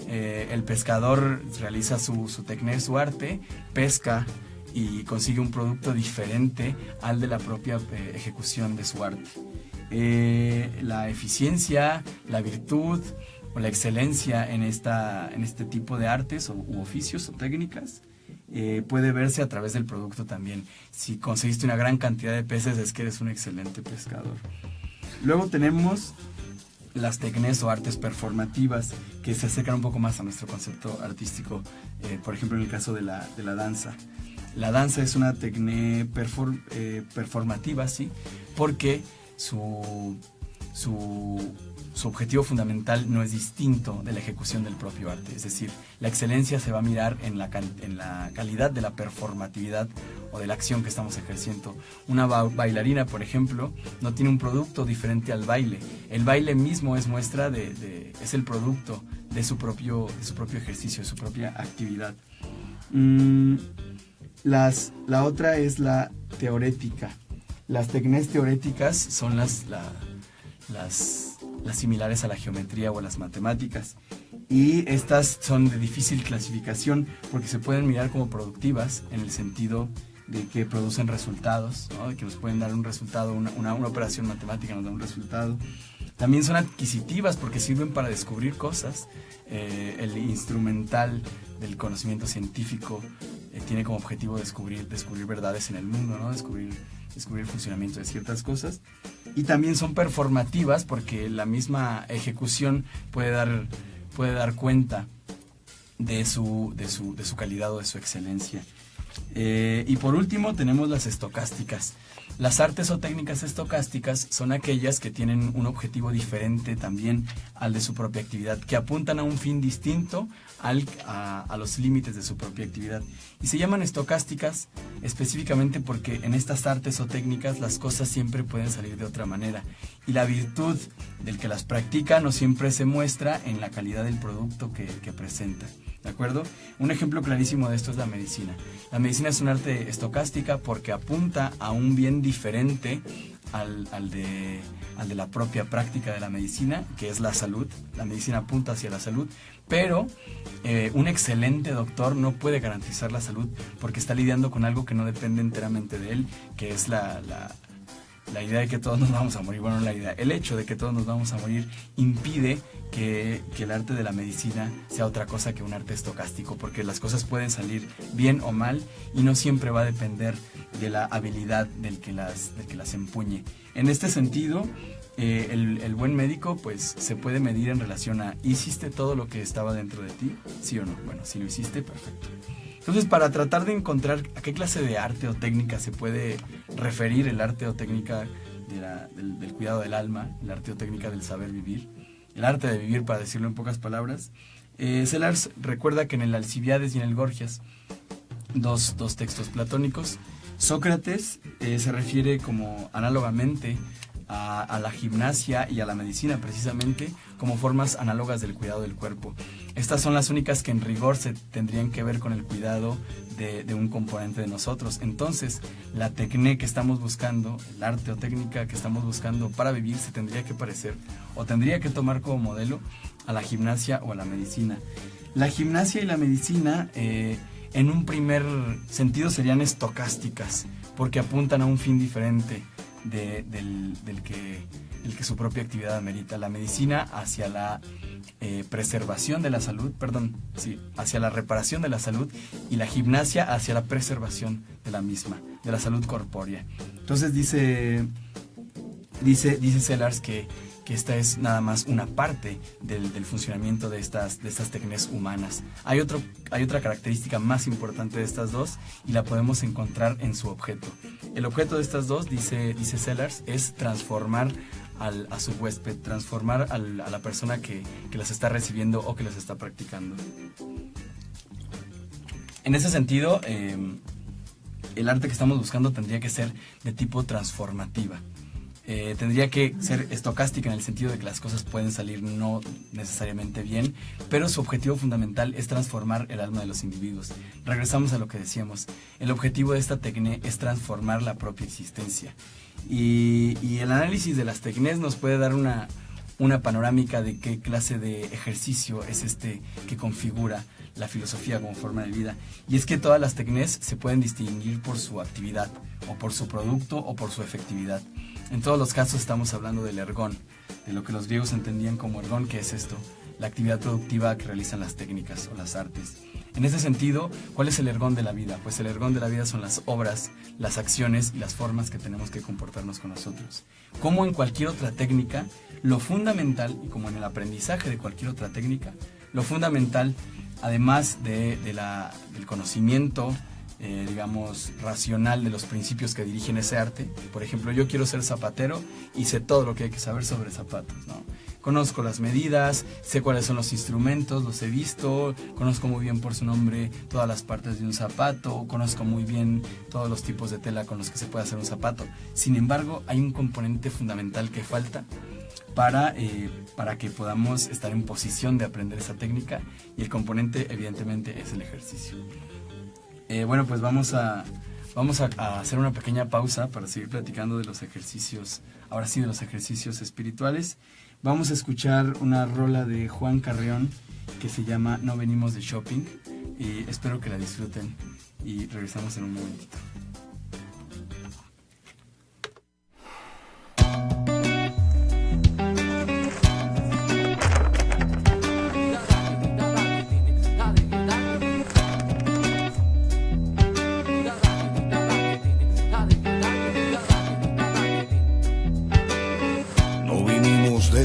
El pescador realiza su tecné, su arte, pesca y consigue un producto diferente al de la propia ejecución de su arte. La eficiencia, la virtud o la excelencia en este tipo de artes u oficios o técnicas puede verse a través del producto también. Si conseguiste una gran cantidad de peces, es que eres un excelente pescador. Luego tenemos las tecnés o artes performativas, que se acercan un poco más a nuestro concepto artístico. Por ejemplo, en el caso de la danza. La danza es una tecné performativa, ¿sí? Porque su objetivo fundamental no es distinto de la ejecución del propio arte. Es decir, la excelencia se va a mirar en la calidad de la performatividad o de la acción que estamos ejerciendo. Una bailarina, por ejemplo, no tiene un producto diferente al baile. El baile mismo es muestra es el producto de su propio ejercicio, de su propia actividad. La otra es la teorética. Las tecnés teoréticas son las similares a la geometría o a las matemáticas. Y estas son de difícil clasificación porque se pueden mirar como productivas en el sentido de que producen resultados, ¿no? De que nos pueden dar un resultado, una operación matemática nos da un resultado. También son adquisitivas porque sirven para descubrir cosas. El instrumental del conocimiento científico tiene como objetivo descubrir verdades en el mundo, ¿no? Descubrir el funcionamiento de ciertas cosas. Y también son performativas porque la misma ejecución puede dar cuenta de su calidad o de su excelencia. Y por último tenemos las estocásticas. Las artes o técnicas estocásticas son aquellas que tienen un objetivo diferente también al de su propia actividad, que apuntan a un fin distinto a los límites de su propia actividad. Y se llaman estocásticas específicamente porque en estas artes o técnicas las cosas siempre pueden salir de otra manera. Y la virtud del que las practica no siempre se muestra en la calidad del producto que presenta. ¿De acuerdo? Un ejemplo clarísimo de esto es la medicina. La medicina es un arte estocástica porque apunta a un bien diferente al de la propia práctica de la medicina, que es la salud. La medicina apunta hacia la salud, pero un excelente doctor no puede garantizar la salud porque está lidiando con algo que no depende enteramente de él, que es la idea de que todos nos vamos a morir. Bueno, el hecho de que todos nos vamos a morir impide que el arte de la medicina sea otra cosa que un arte estocástico, porque las cosas pueden salir bien o mal y no siempre va a depender de la habilidad del que las empuñe. En este sentido, el buen médico pues se puede medir en relación a ¿hiciste todo lo que estaba dentro de ti? ¿Sí o no? Bueno, si lo hiciste, perfecto. Entonces, para tratar de encontrar a qué clase de arte o técnica se puede referir el arte o técnica del cuidado del alma, el arte o técnica del saber vivir, el arte de vivir, para decirlo en pocas palabras, Sellars recuerda que en el Alcibiades y en el Gorgias, dos textos platónicos, Sócrates se refiere como análogamente a la gimnasia y a la medicina precisamente como formas análogas del cuidado del cuerpo. Estas son las únicas que en rigor se tendrían que ver con el cuidado de un componente de nosotros. Entonces, la técnica que estamos buscando, el arte o técnica que estamos buscando para vivir se tendría que parecer o tendría que tomar como modelo a la gimnasia o a la medicina. La gimnasia y la medicina en un primer sentido serían estocásticas porque apuntan a un fin diferente del que su propia actividad amerita. La medicina hacia la preservación de la salud, hacia la reparación de la salud, y la gimnasia hacia la preservación de la misma, de la salud corpórea. Entonces dice Sellars que esta es nada más una parte del funcionamiento de estas técnicas humanas. Hay otra característica más importante de estas dos y la podemos encontrar en su objeto. El objeto de estas dos, dice Sellars, es transformar a su huésped, transformar a la persona que las está recibiendo o que las está practicando. En ese sentido, el arte que estamos buscando tendría que ser de tipo transformativa. Tendría que ser estocástica en el sentido de que las cosas pueden salir no necesariamente bien, pero su objetivo fundamental es transformar el alma de los individuos. Regresamos a lo que decíamos, el objetivo de esta técnica es transformar la propia existencia. Y el análisis de las técnicas nos puede dar una panorámica de qué clase de ejercicio es este que configura la filosofía como forma de vida. Y es que todas las técnicas se pueden distinguir por su actividad, o por su producto, o por su efectividad. En todos los casos estamos hablando del ergón, de lo que los griegos entendían como ergón, que es esto, la actividad productiva que realizan las técnicas o las artes. En ese sentido, ¿cuál es el ergón de la vida? Pues el ergón de la vida son las obras, las acciones y las formas que tenemos que comportarnos con nosotros. Como en cualquier otra técnica, lo fundamental, y como en el aprendizaje de cualquier otra técnica, lo fundamental, además del conocimiento, racional de los principios que dirigen ese arte. Por ejemplo, yo quiero ser zapatero y sé todo lo que hay que saber sobre zapatos, ¿no? Conozco las medidas, sé cuáles son los instrumentos, los he visto, conozco muy bien por su nombre todas las partes de un zapato, conozco muy bien todos los tipos de tela con los que se puede hacer un zapato. Sin embargo, hay un componente fundamental que falta para que podamos estar en posición de aprender esa técnica, y el componente evidentemente es el ejercicio. Pues vamos a hacer una pequeña pausa para seguir platicando de los ejercicios, ahora sí de los ejercicios espirituales. Vamos a escuchar una rola de Juan Carrión que se llama No venimos de shopping, y espero que la disfruten y regresamos en un momentito.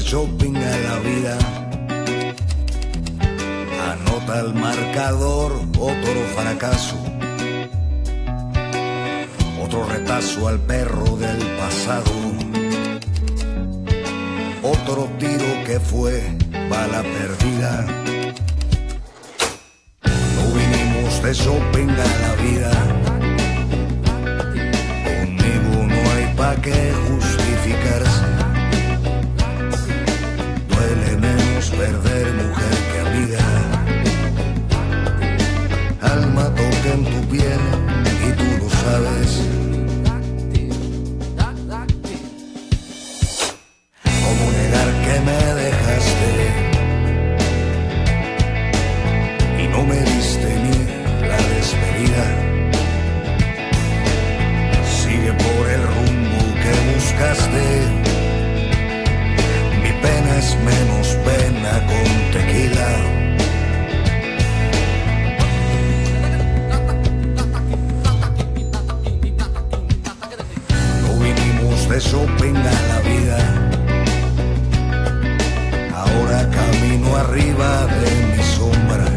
Shopping a la vida, anota el marcador, otro fracaso, otro retazo al perro del pasado, otro tiro que fue bala perdida. No vinimos de shopping a la vida, conmigo no hay pa' qué justificarse. Duele menos perder mujer que amiga. Alma toca en tu piel y tú lo sabes. ¿Cómo negar que me dejaste y no me diste ni la despedida? Sigue por el rumbo que buscaste. Pena es menos pena con tequila. No vinimos de shopping a la vida, ahora camino arriba de mi sombra.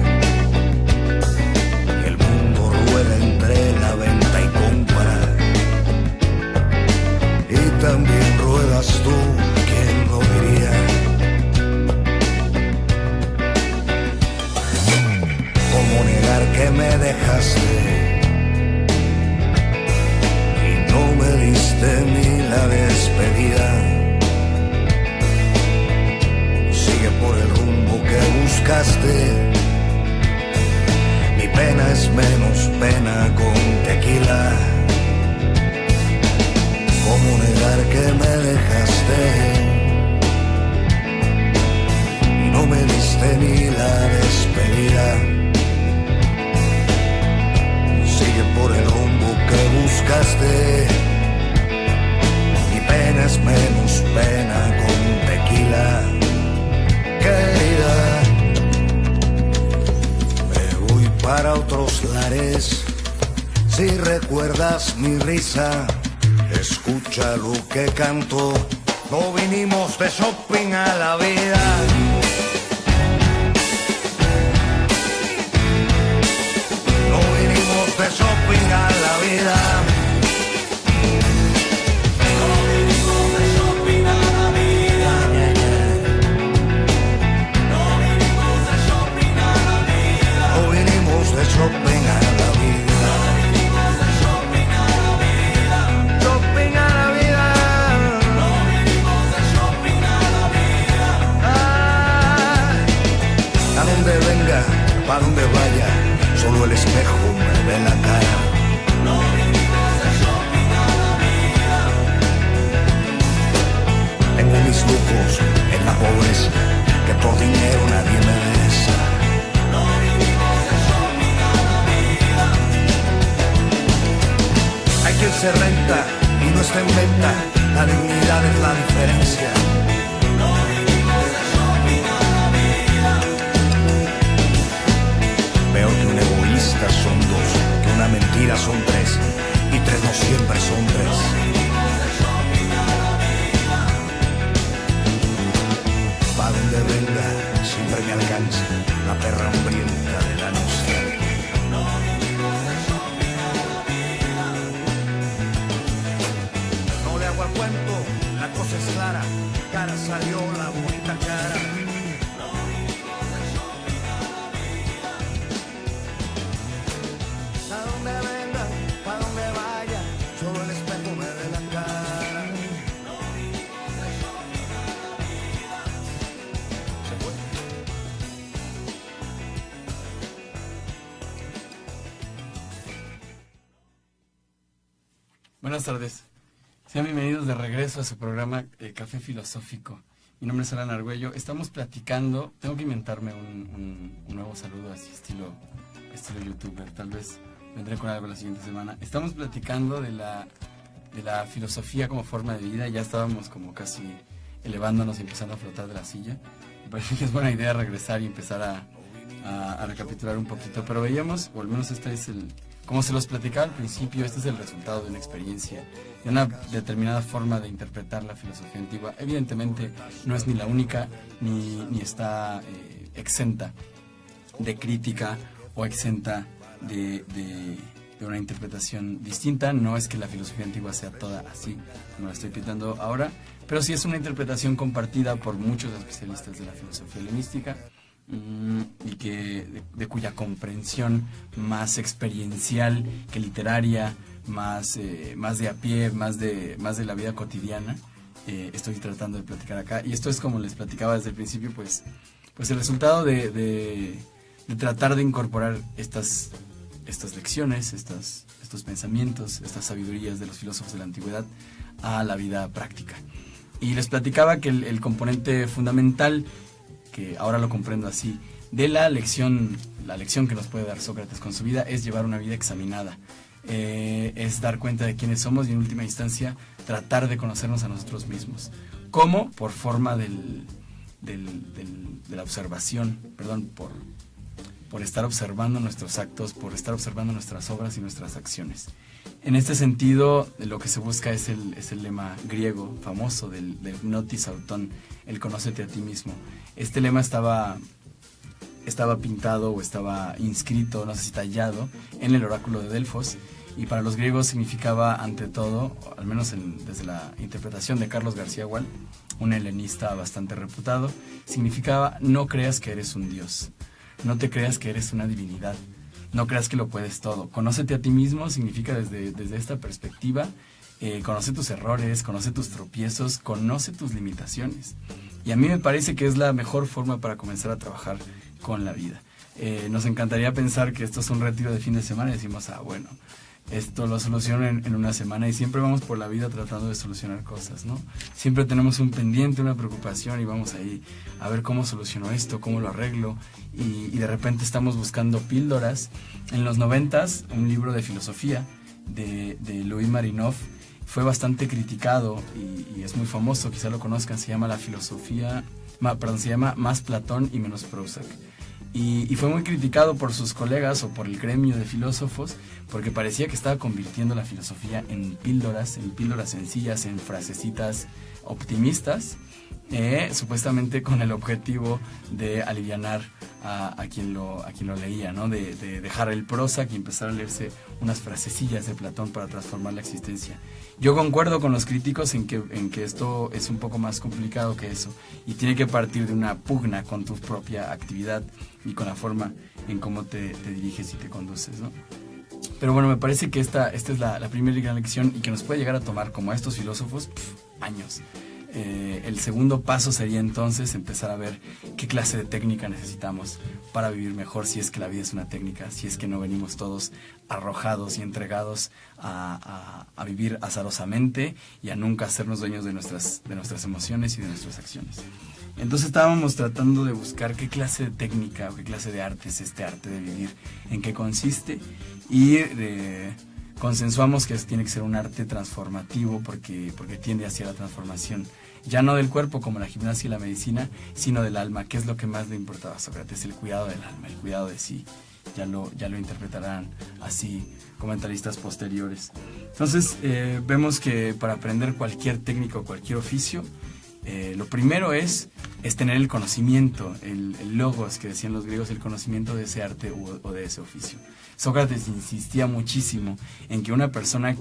El mundo rueda entre la venta y compra, y también ruedas tú. ¿Quién lo diría? ¿Cómo negar que me dejaste y no me diste ni la despedida? buscaste. Mi pena es menos pena con tequila. ¿Cómo negar que me dejaste? Y no me diste ni la despedida. Sigue por el rumbo que buscaste. Mi pena es menos pena con tequila. Querida, me voy para otros lares. Si recuerdas mi risa, escucha lo que canto. No vinimos de shopping a la vida. No vinimos de shopping a la vida. No vinimos de shopping a la vida. No vinimos de shopping a la vida. No vinimos de shopping a la vida. Shopping a la vida. No vinimos de shopping a la vida. A donde venga, pa' donde vaya, solo el espejo me ve la cara. No vinimos de shopping a la vida. Tengo mis lujos en la pobreza, que por dinero nadie me besa. No vinimos de shopping a la vida. Hay quien se renta y no está en venta, la dignidad es la diferencia. No vinimos de shopping a la vida. Peor que un egoísta son dos, que una mentira son tres, y tres no siempre son tres. No vinimos de shopping a la vida. Pa' donde venga, siempre me alcanza la perra hambrienta de la nostalgia. No vinimos de shopping a la vida. No le hago al cuento, la cosa es clara, cara salió la bonita cara. No vinimos de shopping a la vida. A donde venga, pa' donde vaya, solo el espejo me ve la cara. No vinimos de shopping a la vida. Se fue. Buenas tardes. Sean bienvenidos de regreso a su programa Café Filosófico. Mi nombre es Alan Argüello. Estamos platicando, tengo que inventarme un nuevo saludo así estilo youtuber, tal vez vendré con algo la siguiente semana. Estamos platicando de la filosofía como forma de vida. Ya estábamos como casi elevándonos y empezando a flotar de la silla. Me parece que es buena idea regresar y empezar a recapitular un poquito, pero veíamos, o al menos este es como se los platicaba al principio, este es el resultado de una experiencia, de una determinada forma de interpretar la filosofía antigua. Evidentemente no es ni la única, ni está exenta de crítica o exenta de una interpretación distinta. No es que la filosofía antigua sea toda así, no la estoy pintando ahora, pero sí es una interpretación compartida por muchos especialistas de la filosofía helenística, y de cuya comprensión más experiencial que literaria, más de a pie, más de la vida cotidiana, estoy tratando de platicar acá. Y esto es, como les platicaba desde el principio, pues el resultado de tratar de incorporar estas lecciones, estos pensamientos, estas sabidurías de los filósofos de la antigüedad a la vida práctica. Y les platicaba que el componente fundamental, que ahora lo comprendo así, de la lección que nos puede dar Sócrates con su vida, es llevar una vida examinada, es dar cuenta de quiénes somos y en última instancia tratar de conocernos a nosotros mismos. ¿Cómo? Por forma de la observación, por estar observando nuestros actos, por estar observando nuestras obras y nuestras acciones. En este sentido, lo que se busca es el lema griego famoso del gnotis auton, el conócete a ti mismo. Este lema estaba pintado o estaba inscrito, no sé si tallado, en el oráculo de Delfos, y para los griegos significaba, ante todo, al menos desde la interpretación de Carlos García Gual, un helenista bastante reputado, significaba: no creas que eres un dios, no te creas que eres una divinidad, no creas que lo puedes todo. Conócete a ti mismo significa desde esta perspectiva, conoce tus errores, conoce tus tropiezos, conoce tus limitaciones. Y a mí me parece que es la mejor forma para comenzar a trabajar con la vida. Nos encantaría pensar que esto es un retiro de fin de semana y decimos, bueno, esto lo soluciono en una semana, y siempre vamos por la vida tratando de solucionar cosas, ¿no? Siempre tenemos un pendiente, una preocupación, y vamos ahí a ver cómo soluciono esto, cómo lo arreglo, y de repente estamos buscando píldoras. En los 90s, un libro de filosofía de Louis Marinov fue bastante criticado y es muy famoso, quizá lo conozcan, se llama se llama Más Platón y Menos Prozac. Y fue muy criticado por sus colegas o por el gremio de filósofos, porque parecía que estaba convirtiendo la filosofía en píldoras sencillas, en frasecitas optimistas, supuestamente con el objetivo de alivianar a quien lo leía, ¿no? De dejar el Prozac y empezar a leerse unas frasecillas de Platón para transformar la existencia. Yo concuerdo con los críticos en que esto es un poco más complicado que eso, y tiene que partir de una pugna con tu propia actividad y con la forma en cómo te diriges y te conduces, ¿no? Pero bueno, me parece que esta es la primera gran lección, y que nos puede llegar a tomar, como a estos filósofos, años. El segundo paso sería entonces empezar a ver qué clase de técnica necesitamos para vivir mejor, si es que la vida es una técnica, si es que no venimos todos arrojados y entregados a vivir azarosamente y a nunca hacernos dueños de nuestras emociones y de nuestras acciones. Entonces estábamos tratando de buscar qué clase de técnica o qué clase de arte es este arte de vivir, en qué consiste, y consensuamos que tiene que ser un arte transformativo porque tiende hacia la transformación, ya no del cuerpo como la gimnasia y la medicina, sino del alma, que es lo que más le importaba a Sócrates, el cuidado del alma, el cuidado de sí. Ya lo interpretarán así comentaristas posteriores. Entonces vemos que para aprender cualquier técnica o cualquier oficio, lo primero es tener el conocimiento, el logos que decían los griegos, el conocimiento de ese arte o de ese oficio. Sócrates insistía muchísimo en que una persona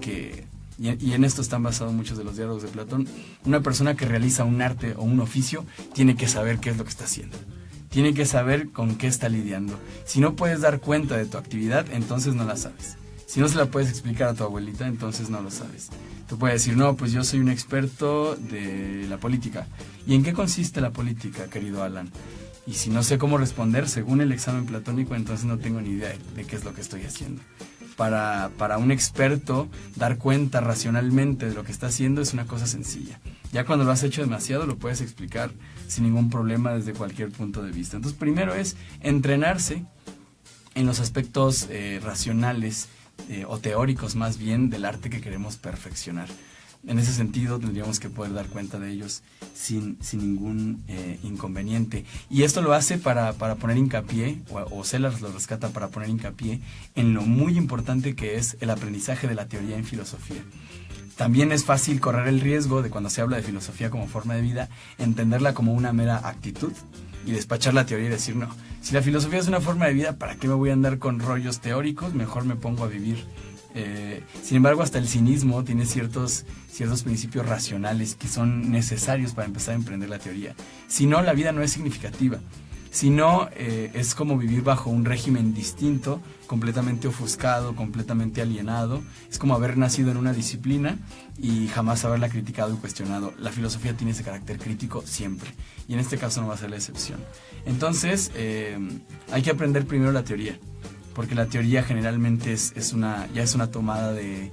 y en esto están basados muchos de los diálogos de Platón, una persona que realiza un arte o un oficio tiene que saber qué es lo que está haciendo. Tiene que saber con qué está lidiando. Si no puedes dar cuenta de tu actividad, entonces no la sabes. Si no se la puedes explicar a tu abuelita, entonces no lo sabes. Tú puedes decir, no, pues yo soy un experto de la política. ¿Y en qué consiste la política, querido Alan? Y si no sé cómo responder según el examen platónico, entonces no tengo ni idea de qué es lo que estoy haciendo. Para un experto, dar cuenta racionalmente de lo que está haciendo es una cosa sencilla. Ya cuando lo has hecho demasiado, lo puedes explicar sin ningún problema desde cualquier punto de vista. Entonces, primero es entrenarse en los aspectos racionales o teóricos más bien del arte que queremos perfeccionar. En ese sentido tendríamos que poder dar cuenta de ellos sin ningún inconveniente. Y esto lo hace para poner hincapié, o Sellars lo rescata para poner hincapié en lo muy importante que es el aprendizaje de la teoría en filosofía. También es fácil correr el riesgo de, cuando se habla de filosofía como forma de vida, entenderla como una mera actitud y despachar la teoría y decir, no, si la filosofía es una forma de vida, ¿para qué me voy a andar con rollos teóricos? Mejor me pongo a vivir. Sin embargo, hasta el cinismo tiene ciertos principios racionales que son necesarios para empezar a emprender la teoría. Si no, la vida no es significativa. Si no, es como vivir bajo un régimen distinto, completamente ofuscado, completamente alienado. Es como haber nacido en una disciplina y jamás haberla criticado y cuestionado. La filosofía tiene ese carácter crítico siempre, y en este caso no va a ser la excepción. Entonces, hay que aprender primero la teoría, porque la teoría generalmente ya es una tomada de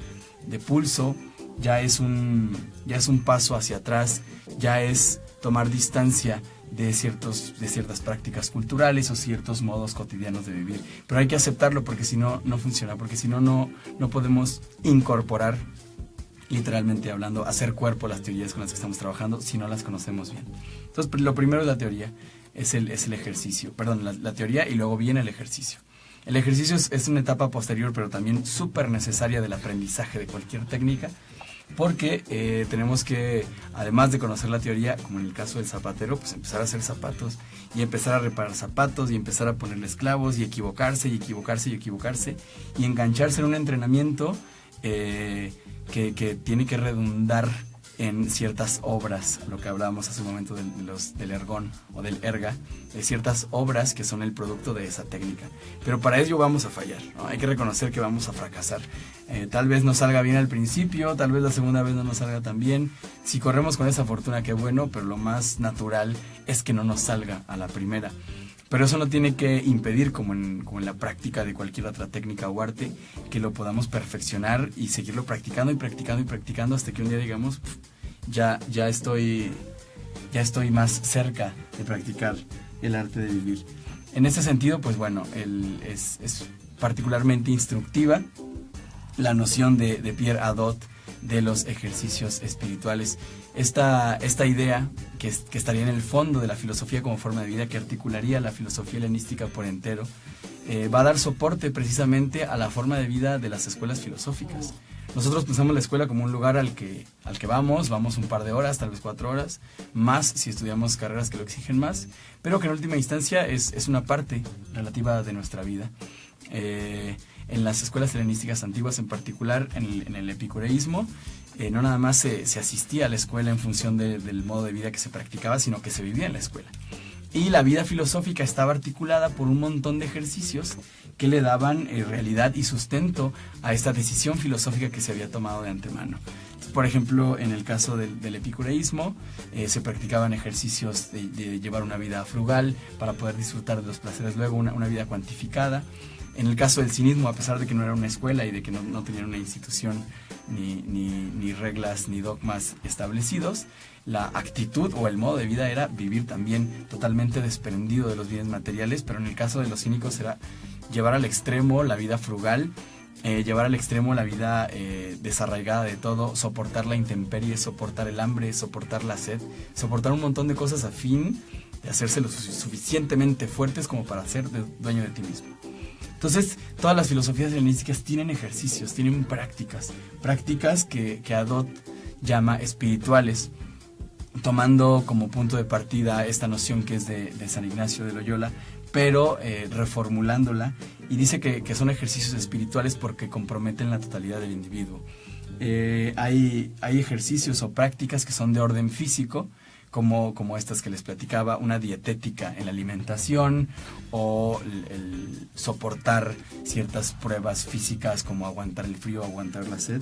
pulso, ya es un paso hacia atrás, ya es tomar distancia de ciertas prácticas culturales o ciertos modos cotidianos de vivir. Pero hay que aceptarlo, porque si no, no funciona, porque si no, no podemos incorporar, literalmente hablando, hacer cuerpo las teorías con las que estamos trabajando si no las conocemos bien. Entonces, lo primero es la teoría, es el ejercicio, la teoría, y luego viene el ejercicio. El ejercicio es una etapa posterior, pero también súper necesaria del aprendizaje de cualquier técnica, porque tenemos que, además de conocer la teoría, como en el caso del zapatero, pues empezar a hacer zapatos, y empezar a reparar zapatos, y empezar a ponerles clavos, y equivocarse, y engancharse en un entrenamiento que tiene que redundar en ciertas obras, lo que hablábamos hace un momento del ergón o del erga, de ciertas obras que son el producto de esa técnica. Pero para ello vamos a fallar, ¿no? Hay que reconocer que vamos a fracasar. Tal vez nos salga bien al principio, tal vez la segunda vez no nos salga tan bien. Si corremos con esa fortuna, qué bueno, pero lo más natural es que no nos salga a la primera. Pero eso no tiene que impedir, como en la práctica de cualquier otra técnica o arte, que lo podamos perfeccionar y seguirlo practicando y practicando y practicando hasta que un día digamos, ya estoy más cerca de practicar el arte de vivir. En ese sentido, pues bueno, es particularmente instructiva la noción de Pierre Hadot de los ejercicios espirituales. Esta idea que estaría en el fondo de la filosofía como forma de vida, que articularía la filosofía helenística por entero, va a dar soporte precisamente a la forma de vida de las escuelas filosóficas. Nosotros pensamos la escuela como un lugar al que vamos un par de horas, tal vez 4 horas, más si estudiamos carreras que lo exigen más, pero que en última instancia es una parte relativa de nuestra vida. En las escuelas helenísticas antiguas, en particular en el epicureísmo, no nada más se asistía a la escuela en función del modo de vida que se practicaba, sino que se vivía en la escuela. Y la vida filosófica estaba articulada por un montón de ejercicios que le daban realidad y sustento a esta decisión filosófica que se había tomado de antemano. Por ejemplo, en el caso del epicureísmo, se practicaban ejercicios de llevar una vida frugal para poder disfrutar de los placeres luego, una vida cuantificada. En el caso del cinismo, a pesar de que no era una escuela y de que no tenían una institución ni reglas ni dogmas establecidos, la actitud o el modo de vida era vivir también totalmente desprendido de los bienes materiales, pero en el caso de los cínicos era llevar al extremo la vida frugal, llevar al extremo la vida desarraigada de todo, soportar la intemperie, soportar el hambre, soportar la sed, soportar un montón de cosas a fin de hacerse lo suficientemente fuertes como para ser dueño de ti mismo. Entonces, todas las filosofías helenísticas tienen ejercicios, tienen prácticas que Hadot llama espirituales, tomando como punto de partida esta noción que es de San Ignacio de Loyola, pero reformulándola, y dice que son ejercicios espirituales porque comprometen la totalidad del individuo. Hay ejercicios o prácticas que son de orden físico, como estas que les platicaba, una dietética en la alimentación o el soportar ciertas pruebas físicas como aguantar el frío, aguantar la sed.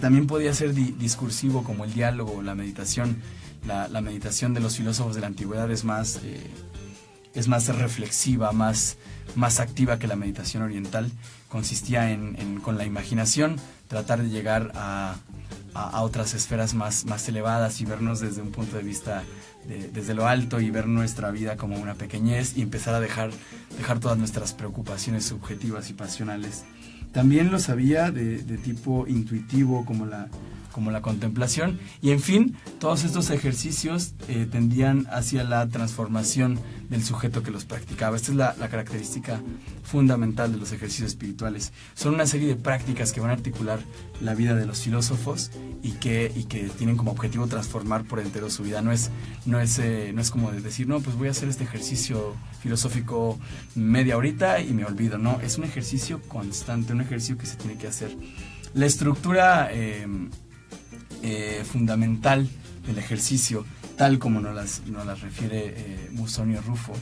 También podía ser discursivo como el diálogo, la meditación. La meditación de los filósofos de la antigüedad es más reflexiva, más activa que la meditación oriental. Consistía con la imaginación tratar de llegar a otras esferas más elevadas y vernos desde un punto de vista desde lo alto y ver nuestra vida como una pequeñez y empezar a dejar todas nuestras preocupaciones subjetivas y pasionales. También los había de tipo intuitivo como la contemplación, y en fin, todos estos ejercicios tendían hacia la transformación del sujeto que los practicaba. Esta es la característica fundamental de los ejercicios espirituales. Son una serie de prácticas que van a articular la vida de los filósofos y que tienen como objetivo transformar por entero su vida. No es como de decir, no, pues voy a hacer este ejercicio filosófico media horita y me olvido. No, es un ejercicio constante, un ejercicio que se tiene que hacer. La estructura fundamental del ejercicio, tal como nos las refiere Musonio Rufo,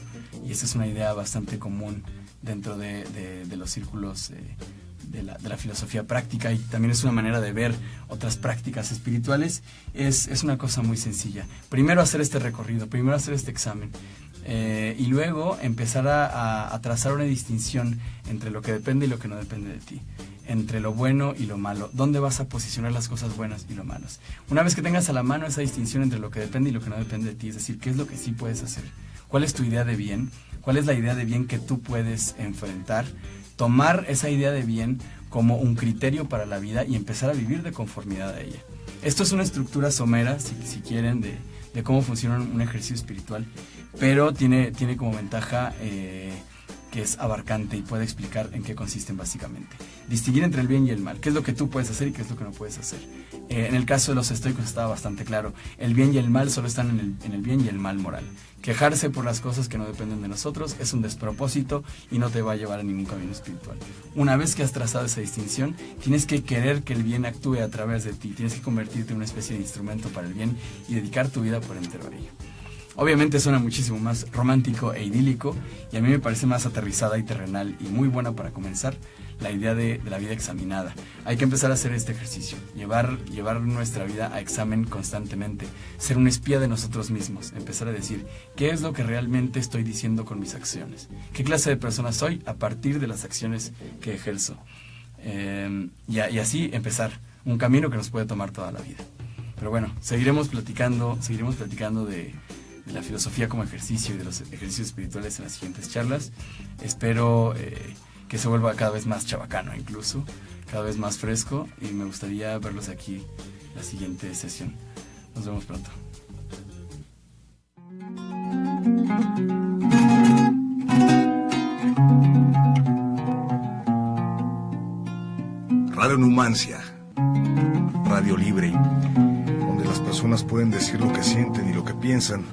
y esa es una idea bastante común dentro de los círculos de la filosofía práctica, y también es una manera de ver otras prácticas espirituales, es una cosa muy sencilla. Primero hacer este recorrido, primero hacer este examen, y luego empezar a trazar una distinción entre lo que depende y lo que no depende de ti, entre lo bueno y lo malo, dónde vas a posicionar las cosas buenas y lo malas. Una vez que tengas a la mano esa distinción entre lo que depende y lo que no depende de ti, es decir, qué es lo que sí puedes hacer, cuál es tu idea de bien, cuál es la idea de bien que tú puedes enfrentar, tomar esa idea de bien como un criterio para la vida y empezar a vivir de conformidad a ella. Esto es una estructura somera, si quieren, de cómo funciona un ejercicio espiritual, pero tiene como ventaja que es abarcante y puede explicar en qué consisten básicamente. Distinguir entre el bien y el mal, qué es lo que tú puedes hacer y qué es lo que no puedes hacer. En el caso de los estoicos estaba bastante claro, el bien y el mal solo están en el bien y el mal moral. Quejarse por las cosas que no dependen de nosotros es un despropósito y no te va a llevar a ningún camino espiritual. Una vez que has trazado esa distinción, tienes que querer que el bien actúe a través de ti, tienes que convertirte en una especie de instrumento para el bien y dedicar tu vida por entero a ello. Obviamente suena muchísimo más romántico e idílico, y a mí me parece más aterrizada y terrenal y muy buena para comenzar la idea de la vida examinada. Hay que empezar a hacer este ejercicio, llevar nuestra vida a examen constantemente, ser un espía de nosotros mismos, empezar a decir qué es lo que realmente estoy diciendo con mis acciones, qué clase de persona soy a partir de las acciones que ejerzo, y así empezar un camino que nos puede tomar toda la vida. Pero bueno, seguiremos platicando de la filosofía como ejercicio y de los ejercicios espirituales en las siguientes charlas. Espero que se vuelva cada vez más chabacano, incluso cada vez más fresco, y me gustaría verlos aquí la siguiente sesión. Nos vemos pronto. Radio Numancia, radio libre, donde las personas pueden decir lo que sienten y lo que piensan